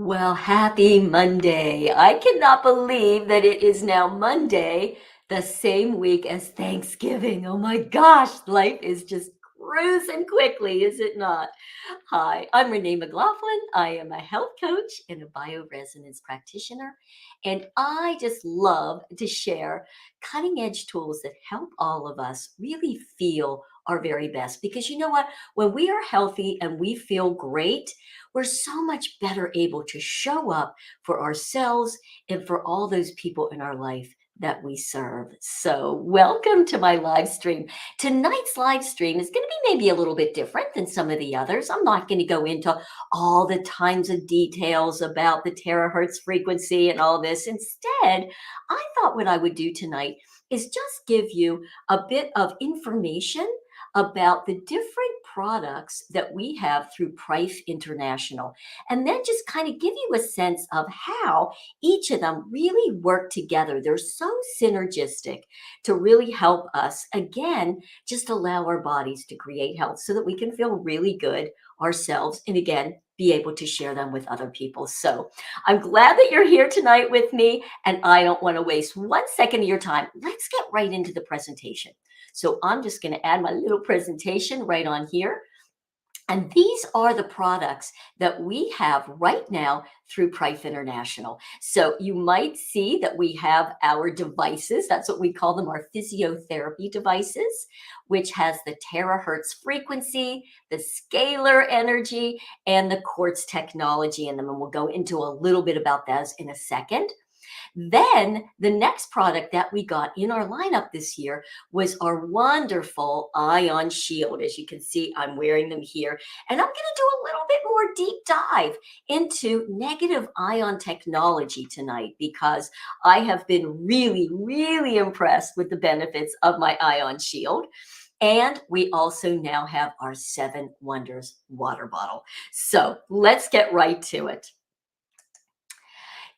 Well, happy Monday. I cannot believe that it is now Monday, the same week as Thanksgiving. Oh my gosh, life is just cruising quickly, is it not? Hi, I'm Renee McLaughlin. I am a health coach and a bioresonance practitioner, and I just love to share cutting edge tools that help all of us really feel our very best. Because you know what? When we are healthy and we feel great, we're so much better able to show up for ourselves and for all those people in our life that we serve. So, welcome to my live stream. Tonight's live stream is going to be maybe a little bit different than some of the others. I'm not going to go into all the kinds of details about the terahertz frequency and all this. Instead, I thought what I would do tonight is just give you a bit of information about the different products that we have through Prife International, and then just kind of give you a sense of how each of them really work together. They're so synergistic to really help us, again, just allow our bodies to create health so that we can feel really good ourselves and, again, be able to share them with other people. So I'm glad that you're here tonight with me, and I don't want to waste 1 second of your time. Let's get right into the presentation. So I'm just going to add my little presentation right on here. And these are the products that we have right now through Prife International. So you might see that we have our devices. That's what we call them, our physiotherapy devices, which has the terahertz frequency, the scalar energy, and the quartz technology in them. And we'll go into a little bit about those in a second. Then the next product that we got in our lineup this year was our wonderful ion shield. As you can see, I'm wearing them here. And I'm going to do a little bit more deep dive into negative ion technology tonight because I have been really, really impressed with the benefits of my ion shield. And we also now have our 7 Wonders water bottle. So let's get right to it.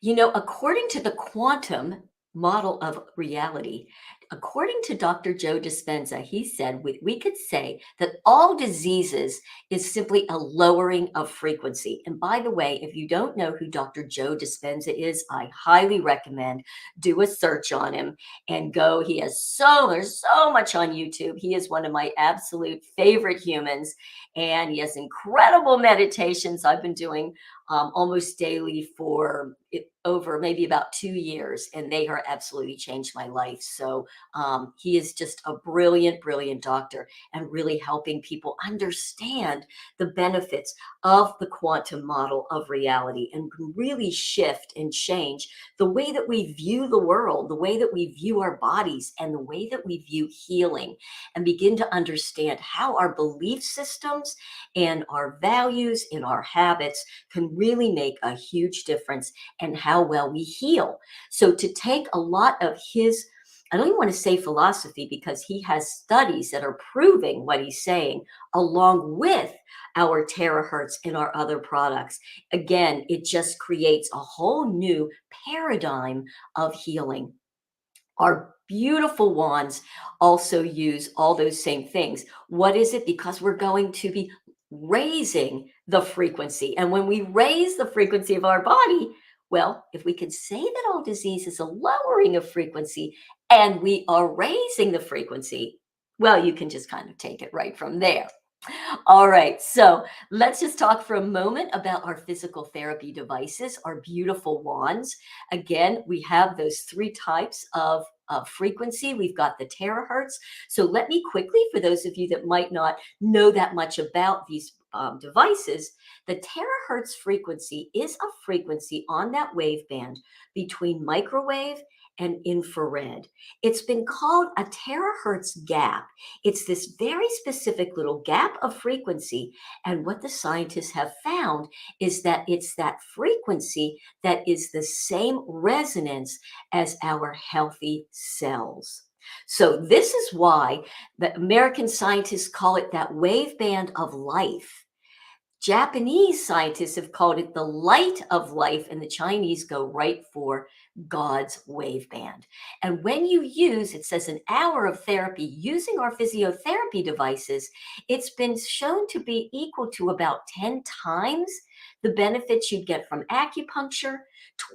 According to the quantum model of reality, according to Dr. Joe Dispenza, he said we could say that all diseases is simply a lowering of frequency. And by the way, if you don't know who Dr. Joe Dispenza is, I highly recommend do a search on him and go. There's so much on YouTube. He is one of my absolute favorite humans, and he has incredible meditations. I've been doing almost daily for over maybe about 2 years, and they have absolutely changed my life. So he is just a brilliant, brilliant doctor and really helping people understand the benefits of the quantum model of reality and can really shift and change the way that we view the world, the way that we view our bodies, and the way that we view healing, and begin to understand how our belief systems and our values and our habits can really make a huge difference and how well we heal. So to take a lot of his, I don't even want to say philosophy because he has studies that are proving what he's saying along with our terahertz and our other products. Again, it just creates a whole new paradigm of healing. Our beautiful wands also use all those same things. What is it? Because we're going to be raising the frequency. And when we raise the frequency of our body, well, if we can say that all disease is a lowering of frequency and we are raising the frequency, well, you can just kind of take it right from there. All right, so let's just talk for a moment about our physical therapy devices, our beautiful wands. Again, we have those 3 types of frequency. We've got the terahertz. So let me quickly, for those of you that might not know that much about these devices, the terahertz frequency is a frequency on that waveband between microwave and infrared. It's been called a terahertz gap. It's this very specific little gap of frequency. And what the scientists have found is that it's that frequency that is the same resonance as our healthy cells. So this is why the American scientists call it that waveband of life. Japanese scientists have called it the light of life, and the Chinese go right for God's wave band. And when you use, it says, an hour of therapy using our physiotherapy devices, it's been shown to be equal to about 10 times the benefits you'd get from acupuncture,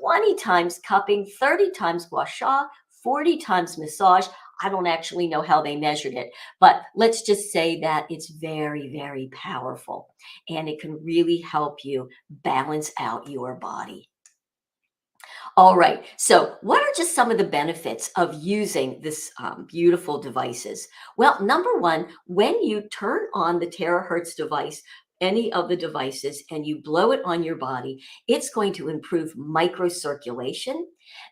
20 times cupping, 30 times gua sha, 40 times massage. I don't actually know how they measured it, but let's just say that it's very, very powerful and it can really help you balance out your body. All right. So, what are just some of the benefits of using this beautiful devices? Well, number one, when you turn on the Terahertz device, any of the devices, and you blow it on your body, it's going to improve microcirculation.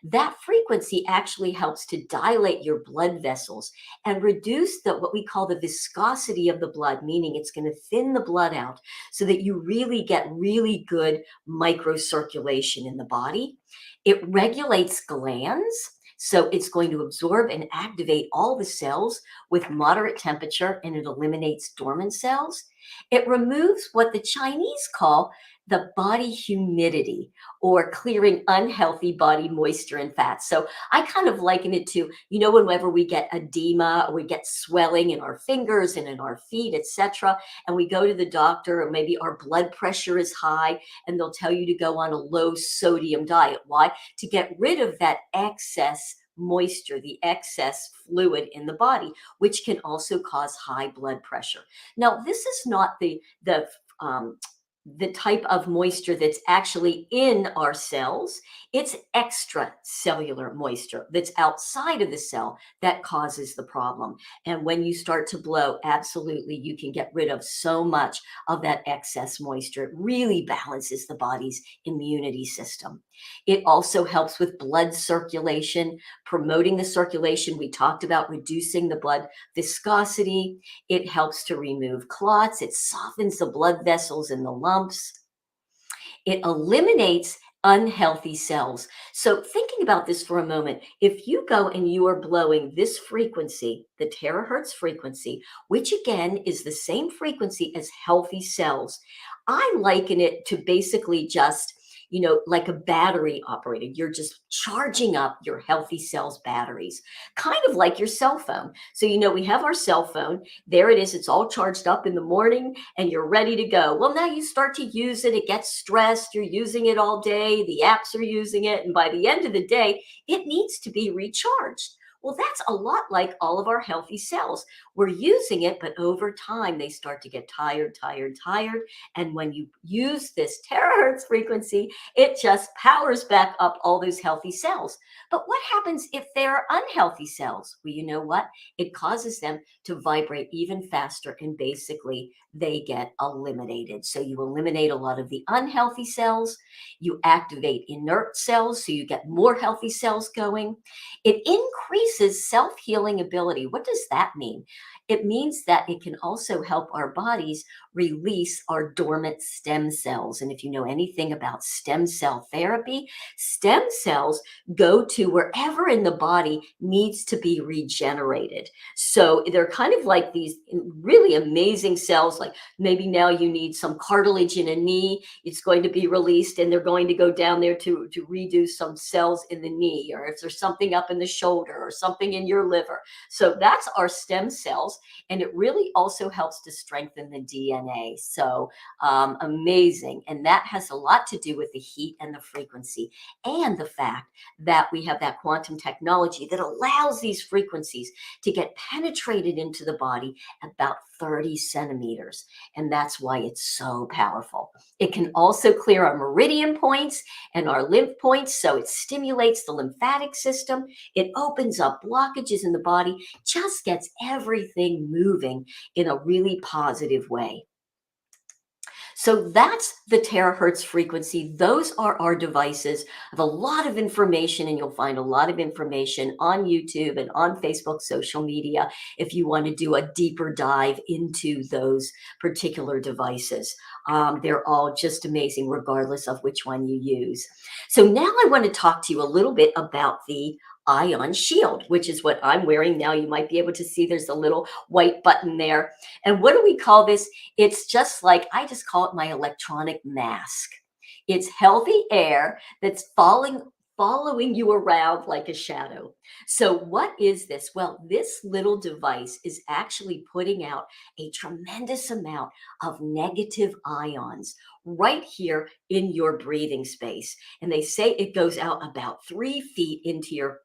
That frequency actually helps to dilate your blood vessels and reduce the what we call the viscosity of the blood, meaning it's going to thin the blood out so that you really get really good microcirculation in the body. It regulates glands. So it's going to absorb and activate all the cells with moderate temperature, and it eliminates dormant cells. It removes what the Chinese call the body humidity, or clearing unhealthy body moisture and fat. So I kind of liken it to, whenever we get edema or we get swelling in our fingers and in our feet, etc., and we go to the doctor, or maybe our blood pressure is high, and they'll tell you to go on a low sodium diet. Why? To get rid of that excess moisture, the excess fluid in the body, which can also cause high blood pressure. Now, this is not um, the type of moisture that's actually in our cells. It's extracellular moisture that's outside of the cell that causes the problem. And when you start to blow, absolutely, you can get rid of so much of that excess moisture. It really balances the body's immunity system. It also helps with blood circulation, promoting the circulation. We talked about reducing the blood viscosity. It helps to remove clots. It softens the blood vessels and the lumps. It eliminates unhealthy cells. So, thinking about this for a moment, if you go and you are blowing this frequency, the terahertz frequency, which again is the same frequency as healthy cells, I liken it to basically just, like a battery operated. You're just charging up your healthy cells batteries, kind of like your cell phone. So, we have our cell phone. There it is. It's all charged up in the morning and you're ready to go. Well, now you start to use it. It gets stressed. You're using it all day. The apps are using it. And by the end of the day, it needs to be recharged. Well, that's a lot like all of our healthy cells. We're using it, but over time, they start to get tired, tired, tired. And when you use this terahertz frequency, it just powers back up all those healthy cells. But what happens if there are unhealthy cells? Well, you know what? It causes them to vibrate even faster, and basically they get eliminated. So you eliminate a lot of the unhealthy cells, you activate inert cells, so you get more healthy cells going. It increases self-healing ability. What does that mean? It means that it can also help our bodies release our dormant stem cells. And if you know anything about stem cell therapy, stem cells go to wherever in the body needs to be regenerated. So they're kind of like these really amazing cells, like maybe now you need some cartilage in a knee, it's going to be released and they're going to go down there to redo some cells in the knee, or if there's something up in the shoulder or something in your liver. So that's our stem cells. And it really also helps to strengthen the DNA. So amazing. And that has a lot to do with the heat and the frequency, and the fact that we have that quantum technology that allows these frequencies to get penetrated into the body about 30 centimeters. And that's why it's so powerful. It can also clear our meridian points and our lymph points. So it stimulates the lymphatic system. It opens up blockages in the body, just gets everything moving in a really positive way. So that's the terahertz frequency. Those are our devices. I have a lot of information, and you'll find a lot of information on YouTube and on Facebook social media if you want to do a deeper dive into those particular devices. They're all just amazing, regardless of which one you use. So now I want to talk to you a little bit about the ion shield, which is what I'm wearing now. You might be able to see there's a little white button there. And what do we call this? It's just like, I just call it my electronic mask. It's healthy air that's following you around like a shadow. So, what is this? Well, this little device is actually putting out a tremendous amount of negative ions right here in your breathing space. And they say it goes out about 3 feet into your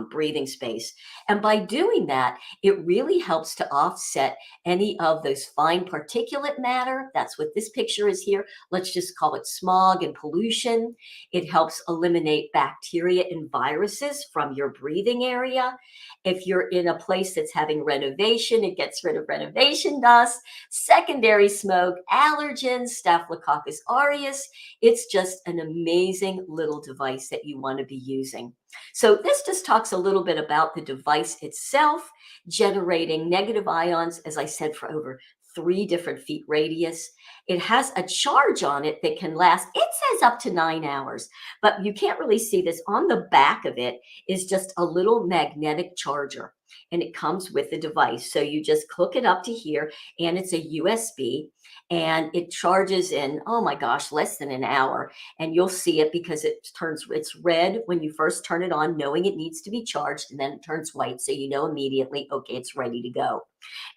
breathing space. And by doing that, it really helps to offset any of those fine particulate matter. That's what this picture is here. Let's just call it smog and pollution. It helps eliminate bacteria and viruses from your breathing area. If you're in a place that's having renovation, it gets rid of renovation dust, secondary smoke, allergens, Staphylococcus aureus. It's just an amazing little device that you want to be using. So this just talks a little bit about the device itself, generating negative ions, as I said, for over 3 different feet radius. It has a charge on it that can last, it says up to 9 hours, but you can't really see this. On the back of it is just a little magnetic charger, and it comes with the device. So you just hook it up to here, and it's a USB, and it charges in, oh my gosh, less than an hour. And you'll see it because it's red when you first turn it on, knowing it needs to be charged, and then it turns white. So you know immediately, okay, it's ready to go.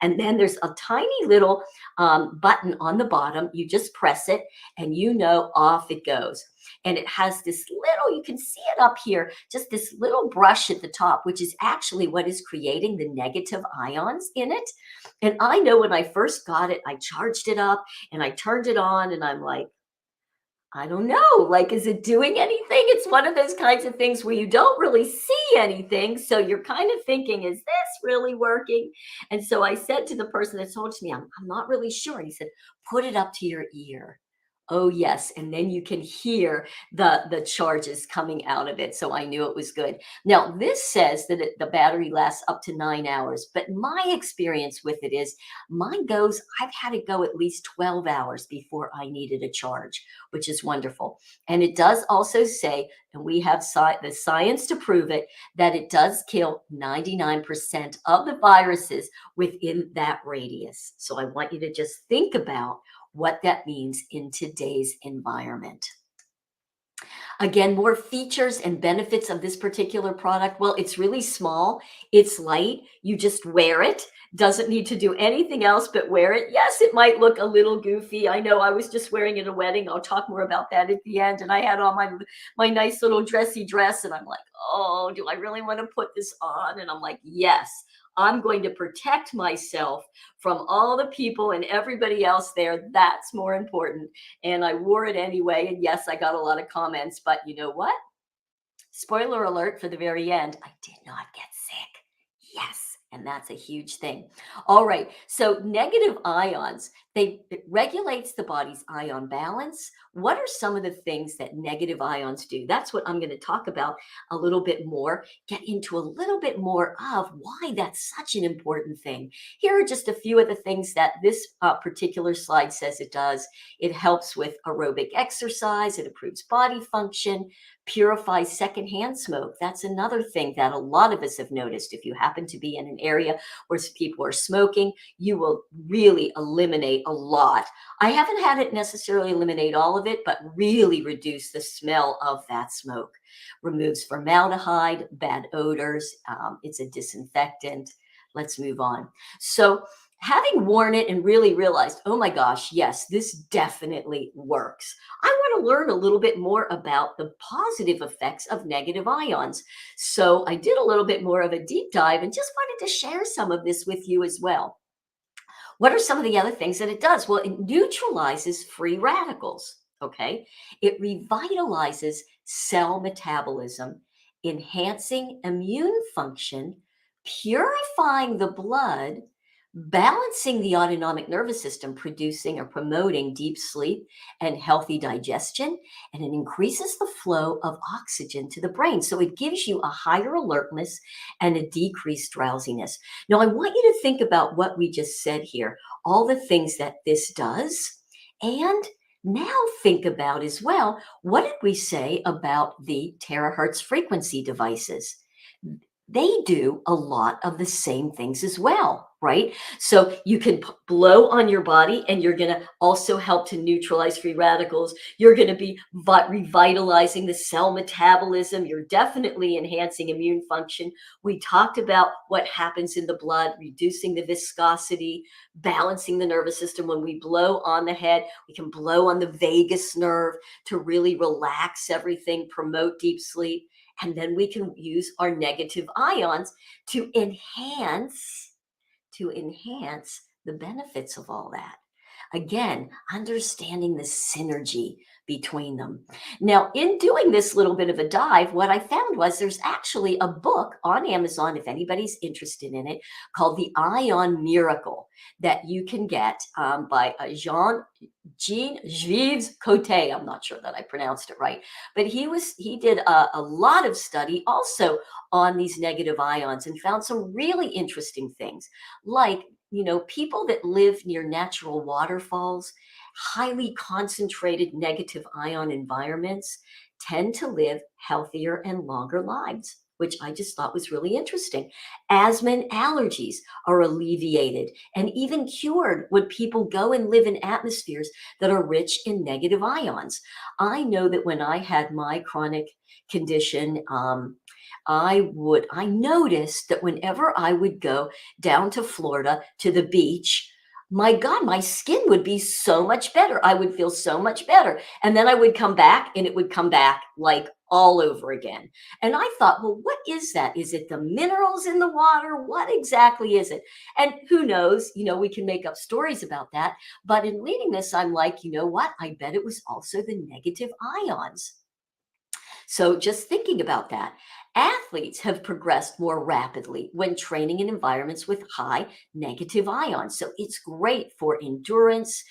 And then there's a tiny little button on the bottom. You just press it and you know off it goes. And it has this little, you can see it up here, just this little brush at the top, which is actually what is creating the negative ions in it. And I know when I first got it, I charged it up and I turned it on and I'm like, I don't know. Like, is it doing anything? It's one of those kinds of things where you don't really see anything. So you're kind of thinking, is this really working? And so I said to the person that sold it to me, I'm not really sure. And he said, put it up to your ear. Oh, yes. And then you can hear the charges coming out of it. So I knew it was good. Now, this says that the battery lasts up to 9 hours. But my experience with it is mine goes, I've had it go at least 12 hours before I needed a charge, which is wonderful. And it does also say, and we have the science to prove it, that it does kill 99% of the viruses within that radius. So I want you to just think about what that means in today's environment. Again, more features and benefits of this particular product. Well, it's really small. It's light. You just wear it. Doesn't need to do anything else but wear it. Yes, it might look a little goofy. I know I was just wearing it at a wedding. I'll talk more about that at the end. And I had on my nice little dressy dress. And I'm like, oh, do I really want to put this on? And I'm like, yes, I'm going to protect myself from all the people and everybody else there. That's more important. And I wore it anyway. And yes, I got a lot of comments, but you know what? Spoiler alert for the very end, I did not get sick. Yes. And that's a huge thing. All right. So negative ions, it regulates the body's ion balance. What are some of the things that negative ions do? That's what I'm going to talk about a little bit more, get into a little bit more of why that's such an important thing. Here are just a few of the things that this particular slide says it does. It helps with aerobic exercise. It improves body function, purifies secondhand smoke. That's another thing that a lot of us have noticed. If you happen to be in an area where people are smoking, you will really eliminate a lot. I haven't had it necessarily eliminate all of it, but really reduce the smell of that smoke. Removes formaldehyde, bad odors. It's a disinfectant. Let's move on. So having worn it and really realized, oh my gosh, yes, this definitely works. I want to learn a little bit more about the positive effects of negative ions. So I did a little bit more of a deep dive and just wanted to share some of this with you as well. What are some of the other things that it does? Well, it neutralizes free radicals. Okay. It revitalizes cell metabolism, enhancing immune function, purifying the blood, balancing the autonomic nervous system, producing or promoting deep sleep and healthy digestion, and it increases the flow of oxygen to the brain. So it gives you a higher alertness and a decreased drowsiness. Now, I want you to think about what we just said here, all the things that this does, and now think about as well, what did we say about the terahertz frequency devices? They do a lot of the same things as well. right? So you can blow on your body, and you're going to also help to neutralize free radicals. You're going to be revitalizing the cell metabolism. You're definitely enhancing immune function. We talked about what happens in the blood, reducing the viscosity, balancing the nervous system. When we blow on the head, we can blow on the vagus nerve to really relax everything, promote deep sleep. And then we can use our negative ions to enhance the benefits of all that. Again, understanding the synergy between them. Now, in doing this little bit of a dive, what I found was there's actually a book on Amazon, if anybody's interested in it, called The Ion Miracle, that you can get by Jean-Yves Cote. I'm not sure that I pronounced it right, but he did a lot of study also on these negative ions and found some really interesting things, like people that live near natural waterfalls, highly concentrated negative ion environments, tend to live healthier and longer lives, which I just thought was really interesting. Asthma and allergies are alleviated and even cured when people go and live in atmospheres that are rich in negative ions. I know that when I had my chronic condition, I noticed that whenever I would go down to Florida to the beach, my God, my skin would be so much better. I would feel so much better. And then I would come back and it would come back like all over again. And I thought, well, what is that? Is it the minerals in the water? What exactly is it? And who knows? We can make up stories about that. But in reading this, I'm like, you know what? I bet it was also the negative ions. So just thinking about that, athletes have progressed more rapidly when training in environments with high negative ions. So it's great for endurance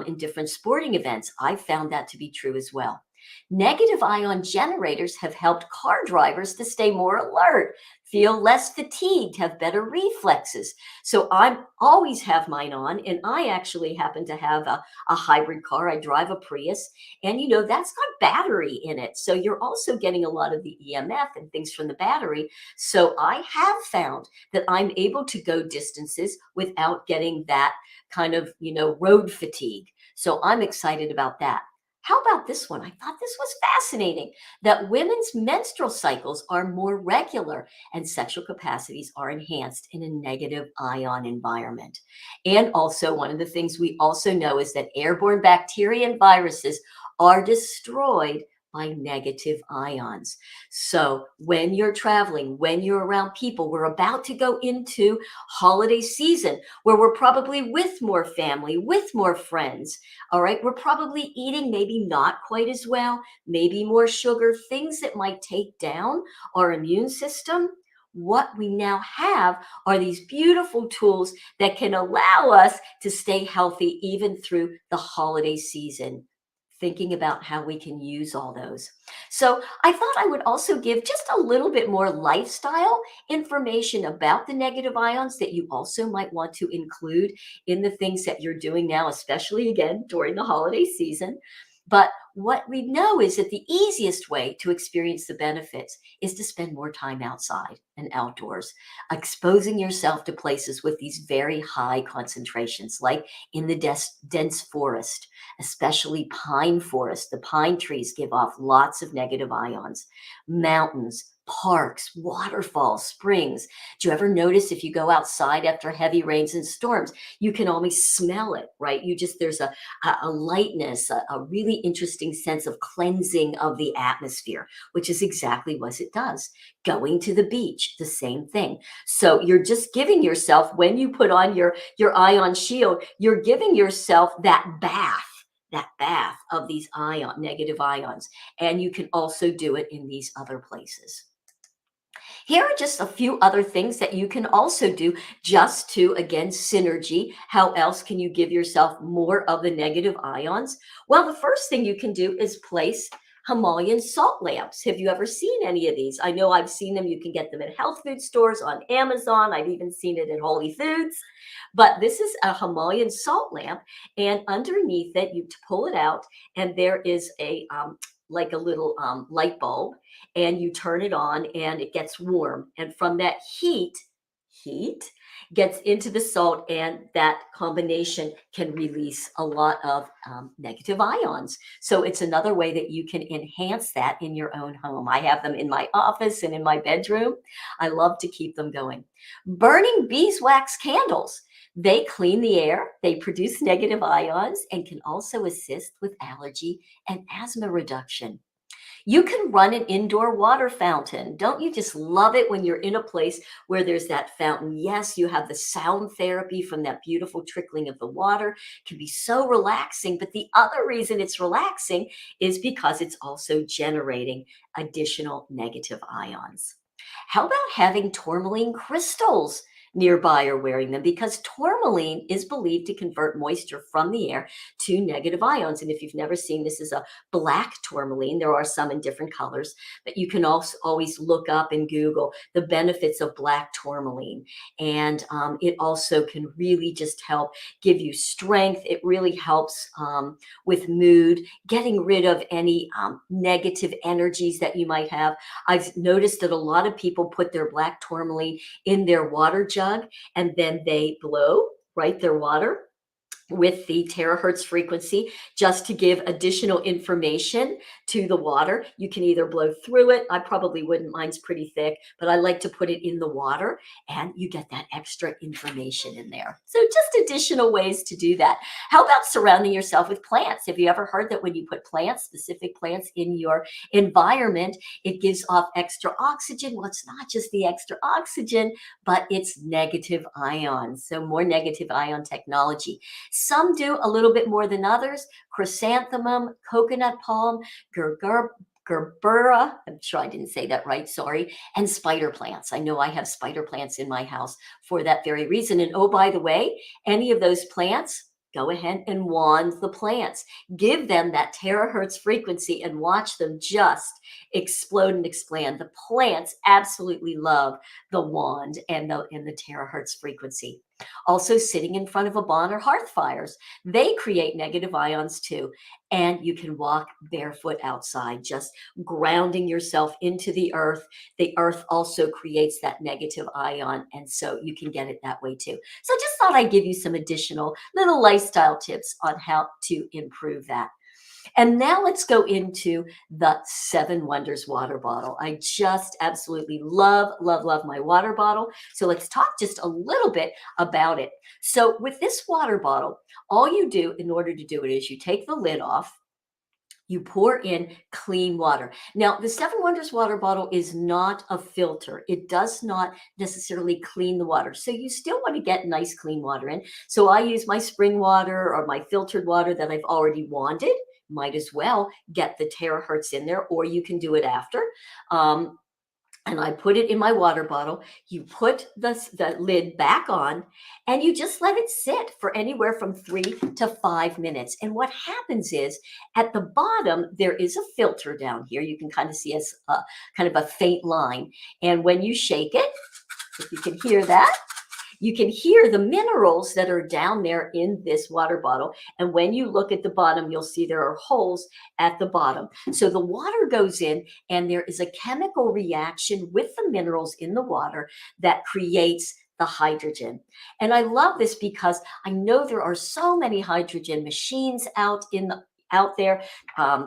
in different sporting events. I found that to be true as well. Negative ion generators have helped car drivers to stay more alert, feel less fatigued, have better reflexes. So I always have mine on, and I actually happen to have a hybrid car. I drive a Prius, and that's got battery in it. So you're also getting a lot of the EMF and things from the battery. So I have found that I'm able to go distances without getting that kind of, road fatigue. So I'm excited about that. How about this one? I thought this was fascinating, that women's menstrual cycles are more regular and sexual capacities are enhanced in a negative ion environment. And also, one of the things we also know is that airborne bacteria and viruses are destroyed by negative ions. So when you're traveling, when you're around people, we're about to go into holiday season where we're probably with more family, with more friends. All right. We're probably eating maybe not quite as well, maybe more sugar, things that might take down our immune system. What we now have are these beautiful tools that can allow us to stay healthy even through the holiday season. Thinking about how we can use all those. So I thought I would also give just a little bit more lifestyle information about the negative ions that you also might want to include in the things that you're doing now, especially again during the holiday season. But what we know is that the easiest way to experience the benefits is to spend more time outside and outdoors, exposing yourself to places with these very high concentrations, like in the dense forest, especially pine forest. The pine trees give off lots of negative ions. Mountains, parks, waterfalls, springs. Do you ever notice if you go outside after heavy rains and storms, you can always smell it, right? There's a lightness, a really interesting sense of cleansing of the atmosphere, which is exactly what it does. Going to the beach, the same thing. So you're just giving yourself, when you put on your ion shield, you're giving yourself that bath of these negative ions. And you can also do it in these other places. Here are just a few other things that you can also do just to, again, synergy. How else can you give yourself more of the negative ions? Well, the first thing you can do is place Himalayan salt lamps. Have you ever seen any of these? I know I've seen them. You can get them at health food stores, on Amazon. I've even seen it at Whole Foods. But this is a Himalayan salt lamp, and underneath it, you pull it out, and there is like a little light bulb, and you turn it on and it gets warm. And from that heat, heat gets into the salt, and that combination can release a lot of negative ions. So it's another way that you can enhance that in your own home. I have them in my office and in my bedroom. I love to keep them going. Burning beeswax candles. They clean the air, they produce negative ions, and can also assist with allergy and asthma reduction. You can run an indoor water fountain. Don't you just love it when you're in a place where there's that fountain? Yes, you have the sound therapy from that beautiful trickling of the water. It can be so relaxing, but the other reason it's relaxing is because it's also generating additional negative ions. How about having tourmaline crystals nearby or wearing them? Because tourmaline is believed to convert moisture from the air to negative ions. And if you've never seen, this is a black tourmaline. There are some in different colors, but you can also always look up in Google the benefits of black tourmaline. And it also can really just help give you strength. It really helps with mood, getting rid of any negative energies that you might have. I've noticed that a lot of people put their black tourmaline in their water jug and then they blow, right, their water with the terahertz frequency just to give additional information to the water. You can either blow through it. I probably wouldn't. Mine's pretty thick, but I like to put it in the water and you get that extra information in there. So just additional ways to do that. How about surrounding yourself with plants? Have you ever heard that when you put plants, specific plants in your environment, it gives off extra oxygen? Well, it's not just the extra oxygen, but it's negative ions. So more negative ion technology. Some do a little bit more than others. Chrysanthemum, coconut palm, gerbera, I'm sure I didn't say that right, sorry, and spider plants. I know I have spider plants in my house for that very reason. And oh, by the way, any of those plants, go ahead and wand the plants. Give them that terahertz frequency and watch them just explode and expand. The plants absolutely love the wand and the terahertz frequency. Also, sitting in front of a barn or hearth fires, they create negative ions too. And you can walk barefoot outside, just grounding yourself into the earth. The earth also creates that negative ion, and so you can get it that way too. So just thought I'd give you some additional little lifestyle tips on how to improve that. And now let's go into the Seven Wonders water bottle. I just absolutely love, love, love my water bottle. So let's talk just a little bit about it. So with this water bottle, all you do in order to do it is you take the lid off. You pour in clean water. Now, the Seven Wonders water bottle is not a filter. It does not necessarily clean the water. So you still want to get nice clean water in. So I use my spring water or my filtered water that I've already wanded. Might as well get the terahertz in there, or you can do it after. And I put it in my water bottle. You put the lid back on and you just let it sit for anywhere from 3 to 5 minutes. And what happens is at the bottom, there is a filter down here. You can kind of see as a kind of a faint line. And when you shake it, if you can hear that, you can hear the minerals that are down there in this water bottle. And when you look at the bottom, you'll see there are holes at the bottom. So the water goes in and there is a chemical reaction with the minerals in the water that creates the hydrogen. And I love this because I know there are so many hydrogen machines out there.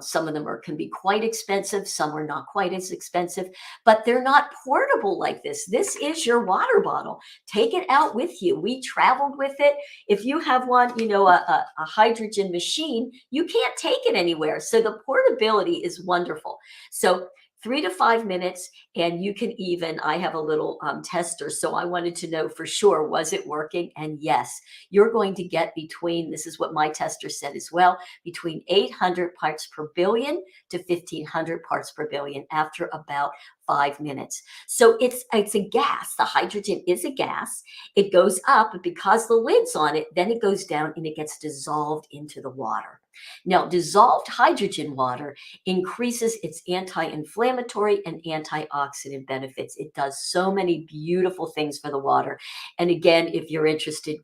Some of them can be quite expensive. Some are not quite as expensive, but they're not portable like this. This is your water bottle. Take it out with you. We traveled with it. If you have one, a hydrogen machine, you can't take it anywhere. So the portability is wonderful. So 3 to 5 minutes, and you can even, I have a little tester, so I wanted to know for sure, was it working? And yes, you're going to get between, this is what my tester said as well, between 800 parts per billion to 1500 parts per billion after about 5 minutes. So it's a gas. The hydrogen is a gas. It goes up, but because the lid's on it, then it goes down and it gets dissolved into the water. Now, dissolved hydrogen water increases its anti-inflammatory and antioxidant benefits. It does so many beautiful things for the water. And again, if you're interested,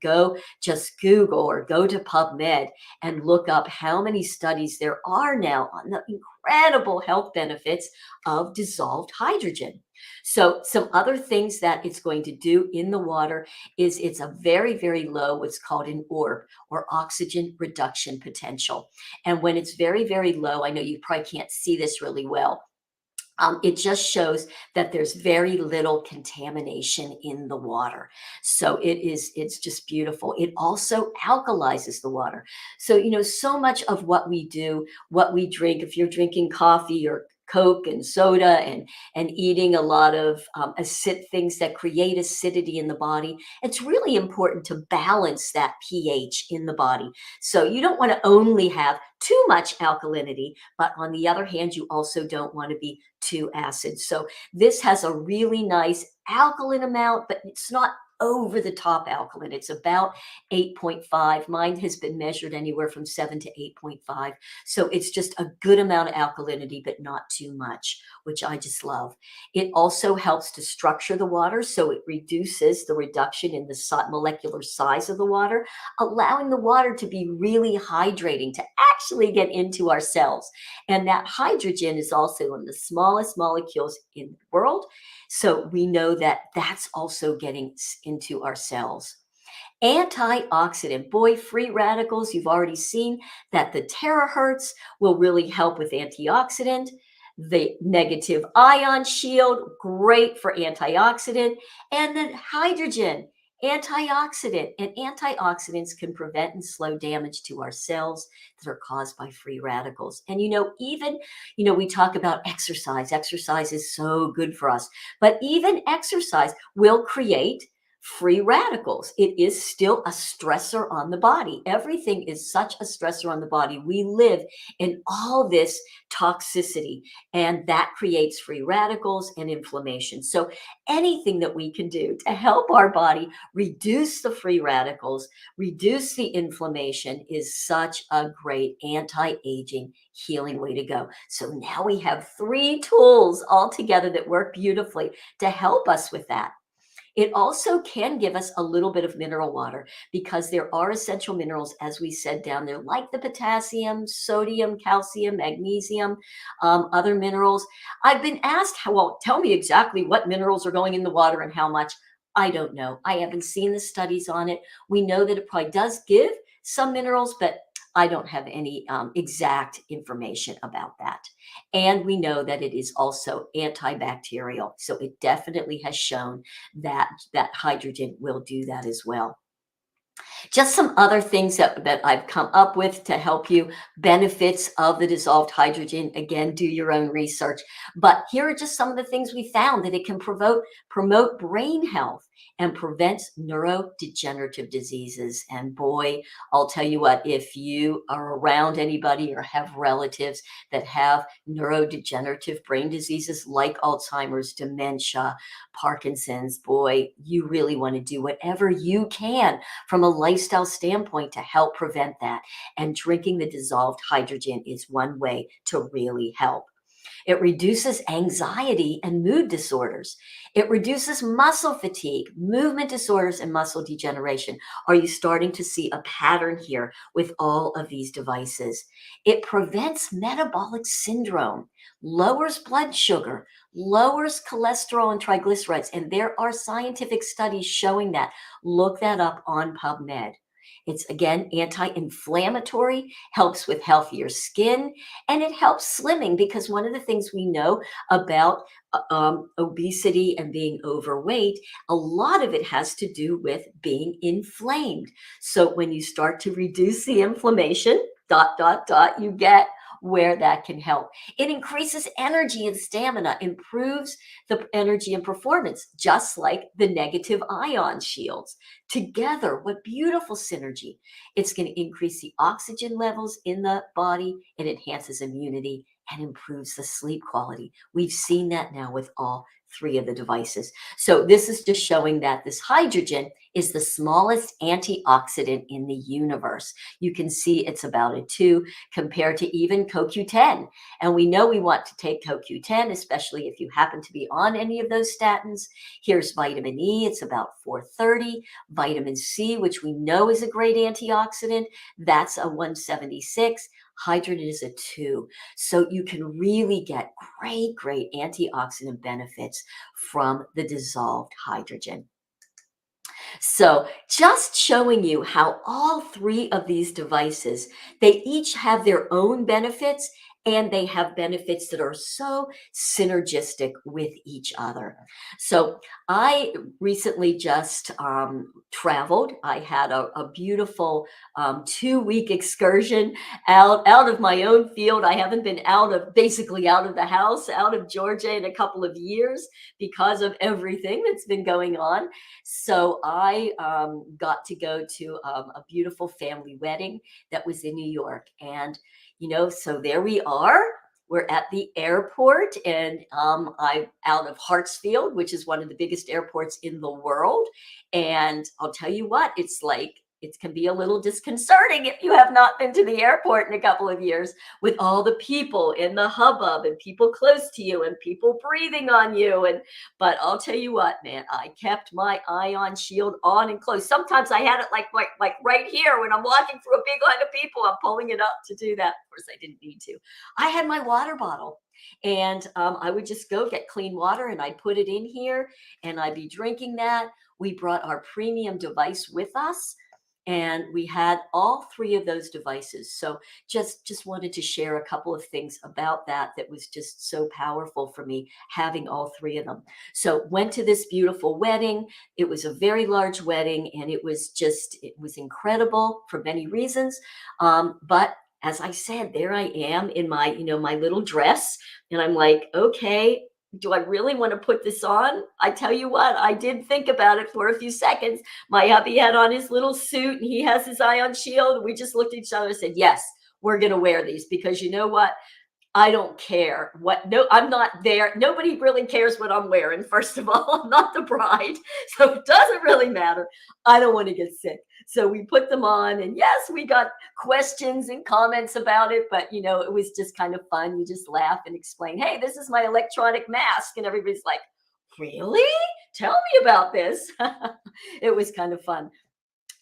just Google or go to PubMed and look up how many studies there are now on the incredible health benefits of dissolved hydrogen. So some other things that it's going to do in the water is it's a very, very low, what's called an ORB, or oxygen reduction potential. And when it's very, very low, I know you probably can't see this really well. It just shows that there's very little contamination in the water. So it's just beautiful. It also alkalizes the water. So, so much of what we do, what we drink, if you're drinking coffee or Coke and soda and eating a lot of acid things that create acidity in the body, it's really important to balance that pH in the body. So you don't want to only have too much alkalinity, but on the other hand, you also don't want to be too acid. So this has a really nice alkaline amount, but it's not over the top alkaline. It's about 8.5. Mine has been measured anywhere from 7 to 8.5. So it's just a good amount of alkalinity, but not too much, which I just love. It also helps to structure the water. So it reduces the reduction in the molecular size of the water, allowing the water to be really hydrating, to actually get into our cells. And that hydrogen is also one of the smallest molecules in the world. So we know that that's also getting into our cells. Antioxidant, boy, free radicals, you've already seen that the Terahertz will really help with antioxidant. The negative ion shield, great for antioxidant. And then hydrogen, antioxidant. And antioxidants can prevent and slow damage to our cells that are caused by free radicals. And even we talk about exercise. Exercise is so good for us, but even exercise will create free radicals. It is still a stressor on the body. Everything is such a stressor on the body. We live in all this toxicity, and that creates free radicals and inflammation. So anything that we can do to help our body reduce the free radicals, reduce the inflammation, is such a great anti-aging healing way to go. So now we have 3 tools all together that work beautifully to help us with that. It also can give us a little bit of mineral water, because there are essential minerals, as we said down there, like the potassium, sodium, calcium, magnesium, other minerals. I've been asked, well, tell me exactly what minerals are going in the water and how much. I don't know. I haven't seen the studies on it. We know that it probably does give some minerals, but I don't have any exact information about that. And we know that it is also antibacterial. So it definitely has shown that hydrogen will do that as well. Just some other things that I've come up with to help you. Benefits of the dissolved hydrogen. Again, do your own research. But here are just some of the things we found: that it can promote brain health and prevents neurodegenerative diseases. And boy, I'll tell you what, if you are around anybody or have relatives that have neurodegenerative brain diseases like Alzheimer's, dementia, Parkinson's, boy, you really want to do whatever you can from a lifestyle standpoint to help prevent that. And drinking the dissolved hydrogen is one way to really help. It reduces anxiety and mood disorders. It reduces muscle fatigue, movement disorders, and muscle degeneration. Are you starting to see a pattern here with all of these devices? It prevents metabolic syndrome, lowers blood sugar, lowers cholesterol and triglycerides. And there are scientific studies showing that. Look that up on PubMed. It's, again, anti-inflammatory, helps with healthier skin, and it helps slimming, because one of the things we know about obesity and being overweight, a lot of it has to do with being inflamed. So when you start to reduce the inflammation, you get where that can help. It increases energy and stamina, improves the energy and performance, just like the negative ion shields. Together, what beautiful synergy. It's going to increase the oxygen levels in the body, it enhances immunity, and improves the sleep quality. We've seen that now with all 3 of the devices. So this is just showing that this hydrogen is the smallest antioxidant in the universe. You can see it's about a 2 compared to even CoQ10. And we know we want to take CoQ10, especially if you happen to be on any of those statins. Here's vitamin E, it's about 430. Vitamin C, which we know is a great antioxidant, that's a 176. hydrogen is a 2. So you can really get great antioxidant benefits from the dissolved hydrogen. So just showing you how all three of these devices, they each have their own benefits, and they have benefits that are so synergistic with each other. So I recently just traveled. I had a beautiful 2-week excursion out of my own field. I haven't been basically out of the house, out of Georgia in a couple of years because of everything that's been going on. So I got to go to a beautiful family wedding that was in New York. And, so there we are. We're at the airport, and I'm out of Hartsfield, which is one of the biggest airports in the world. And I'll tell you what, it's like, it can be a little disconcerting if you have not been to the airport in a couple of years, with all the people in the hubbub and people close to you and people breathing on you. But I'll tell you what, man, I kept my ion shield on and close. Sometimes I had it like right here when I'm walking through a big line of people. I'm pulling it up to do that. Of course, I didn't need to. I had my water bottle, and I would just go get clean water, and I'd put it in here, and I'd be drinking that. We brought our premium device with us, and we had all three of those devices. So just wanted to share a couple of things about that was just so powerful for me, having all three of them. So went to this beautiful wedding. It was a very large wedding, and it was incredible for many reasons. But as I said, there I am in my, my little dress, and I'm like, okay, do I really want to put this on? I tell you what, I did think about it for a few seconds. My hubby had on his little suit, and he has his ion shield. We just looked at each other and said, yes, we're going to wear these, because you know what? I don't care what, no, I'm not there. Nobody really cares what I'm wearing. First of all, I'm not the bride. So it doesn't really matter. I don't want to get sick. So we put them on, and yes, we got questions and comments about it, but it was just kind of fun. You just laugh and explain, hey, this is my electronic mask. And everybody's like, really? Tell me about this. It was kind of fun.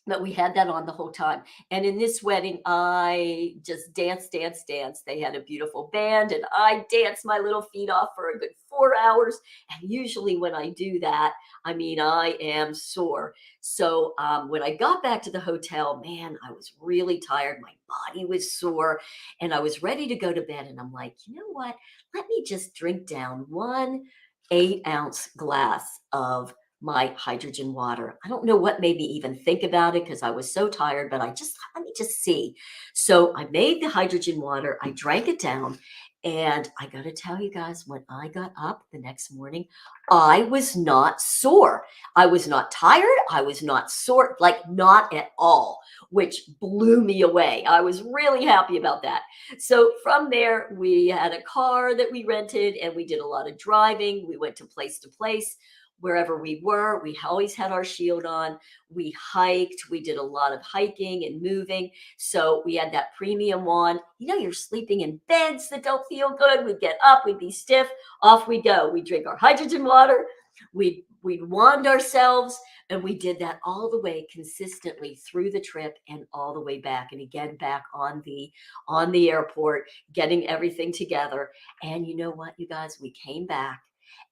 But we had that on the whole time. And in this wedding, I just danced. They had a beautiful band, and I danced my little feet off for a good 4 hours. And usually when I do that, I mean, I am sore. So when I got back to the hotel, man, I was really tired. My body was sore, and I was ready to go to bed. And I'm like, you know what? Let me just drink down 1 8-ounce glass of my hydrogen water. I don't know what made me even think about it, because I was so tired, but let me just see. So I made the hydrogen water, I drank it down, and I got to tell you guys, when I got up the next morning, I was not sore. I was not tired. I was not sore, like not at all, which blew me away. I was really happy about that. So from there, we had a car that we rented, and we did a lot of driving. We went to place. Wherever we were, we always had our shield on. We hiked. We did a lot of hiking and moving. So we had that premium on. You're sleeping in beds that don't feel good. We'd get up, we'd be stiff. Off we go. We drink our hydrogen water. We'd wand ourselves. And we did that all the way consistently through the trip and all the way back. And again, back on the airport, getting everything together. And you know what, you guys, we came back,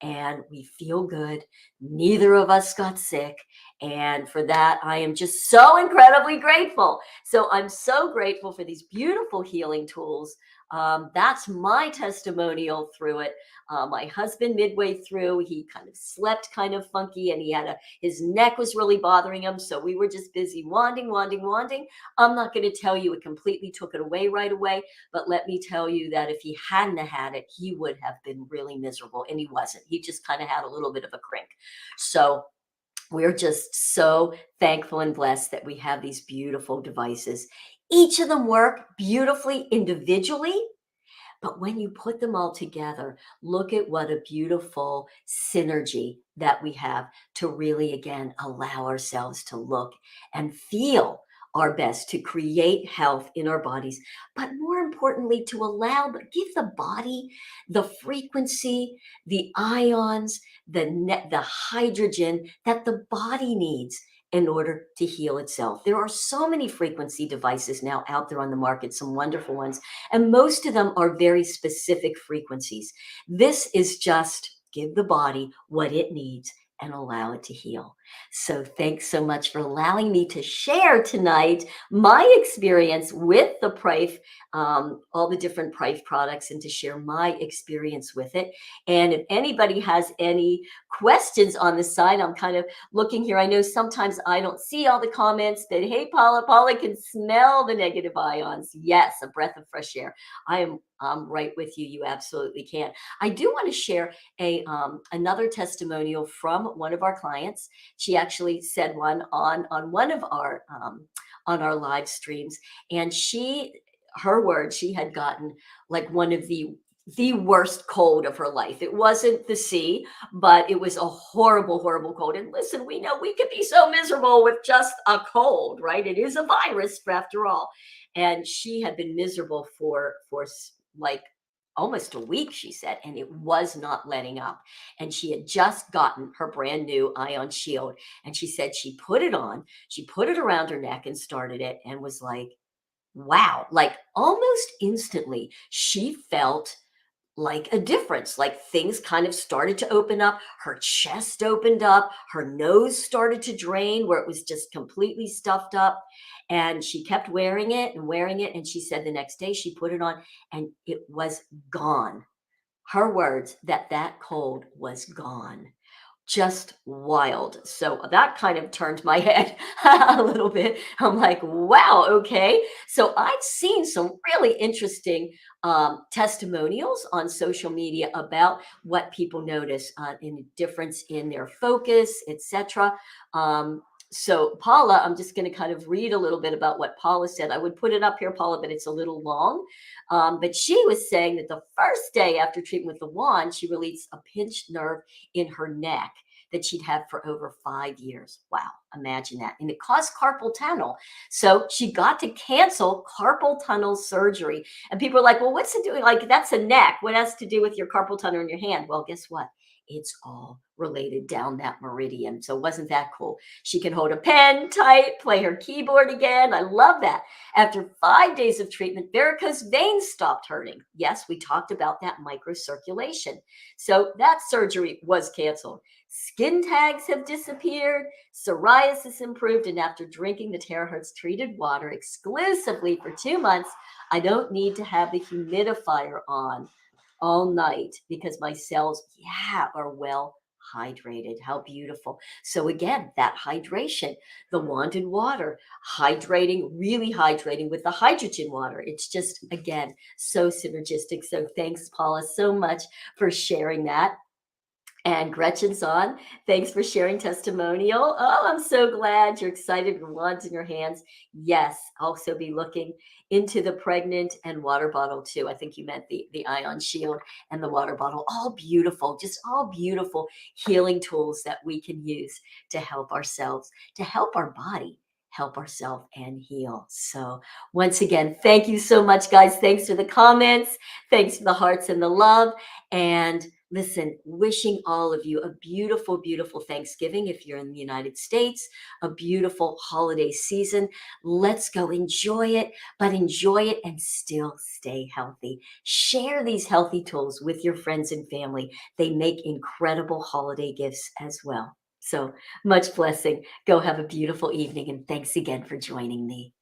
and we feel good. Neither of us got sick. And for that, I am just so incredibly grateful. So I'm so grateful for these beautiful healing tools. That's my testimonial through it. My husband, midway through, he kind of slept kind of funky, and his neck was really bothering him. So we were just busy wanding. I'm not going to tell you it completely took it away right away, but let me tell you that if he hadn't had it, he would have been really miserable, and he wasn't. He just kind of had a little bit of a crink. So we're just so thankful and blessed that we have these beautiful devices. Each of them work beautifully individually, but when you put them all together, look at what a beautiful synergy that we have to really, again, allow ourselves to look and feel our best, to create health in our bodies, but more importantly, to give the body the frequency, the ions, the hydrogen that the body needs. in order to heal itself. There are so many frequency devices now out there on the market, some wonderful ones, and most of them are very specific frequencies. This is just give the body what it needs and allow it to heal. So thanks so much for allowing me to share tonight my experience with the Prife, all the different Prife products, and to share my experience with it. And if anybody has any questions on the side, I'm kind of looking here. I know sometimes I don't see all the comments, but hey, Paula can smell the negative ions. Yes, a breath of fresh air. I'm right with you. You absolutely can. I do want to share another testimonial from one of our clients. She actually said one on one of our on our live streams, and her words, she had gotten like one of the worst cold of her life. It wasn't the sea, but it was a horrible, horrible cold. And listen, we know we could be so miserable with just a cold, right? It is a virus after all. And she had been miserable for like almost a week, she said, and it was not letting up. And she had just gotten her brand new ion shield. And she said she put it on, she put it around her neck and started it and was like, wow, like almost instantly, she felt like a difference, like things kind of started to open up. Her chest opened up, her nose started to drain where it was just completely stuffed up. And she kept wearing it and wearing it. And she said the next day she put it on and it was gone. Her words, that cold was gone. Just wild. So that kind of turned my head a little bit. I'm like, wow, okay. So I've seen some really interesting testimonials on social media about what people notice in a difference in their focus, etc. So Paula, I'm just going to kind of read a little bit about what Paula said. I would put it up here, Paula, but it's a little long. But she was saying that the first day after treatment with the wand, she released a pinched nerve in her neck that she'd had for over 5 years. Wow, imagine that. And it caused carpal tunnel. So she got to cancel carpal tunnel surgery. And people are like, well, what's it doing? Like, that's a neck. What has to do with your carpal tunnel in your hand? Well, guess what? It's all related down that meridian. So wasn't that cool? She can hold a pen tight, play her keyboard again. I love that. After 5 days of treatment, varicose veins stopped hurting. Yes, we talked about that microcirculation. So that surgery was canceled. Skin tags have disappeared, psoriasis improved, and after drinking the Terahertz treated water exclusively for 2 months, I don't need to have the humidifier on all night because my cells, are well hydrated. How beautiful. So again, that hydration, the wanded water, hydrating, really hydrating with the hydrogen water. It's just, again, so synergistic. So thanks, Paula, so much for sharing that. And Gretchen's on. Thanks for sharing testimonial. Oh, I'm so glad you're excited. Your wand's in your hands. Yes, also be looking into the pregnant and water bottle too. I think you meant the ion shield and the water bottle. All beautiful, just all beautiful healing tools that we can use to help ourselves, to help our body, help ourselves and heal. So once again, thank you so much, guys. Thanks for the comments. Thanks for the hearts and the love. And listen, wishing all of you a beautiful, beautiful Thanksgiving if you're in the United States, a beautiful holiday season. Let's go enjoy it, but enjoy it and still stay healthy. Share these healthy tools with your friends and family. They make incredible holiday gifts as well. So much blessing. Go have a beautiful evening, and thanks again for joining me.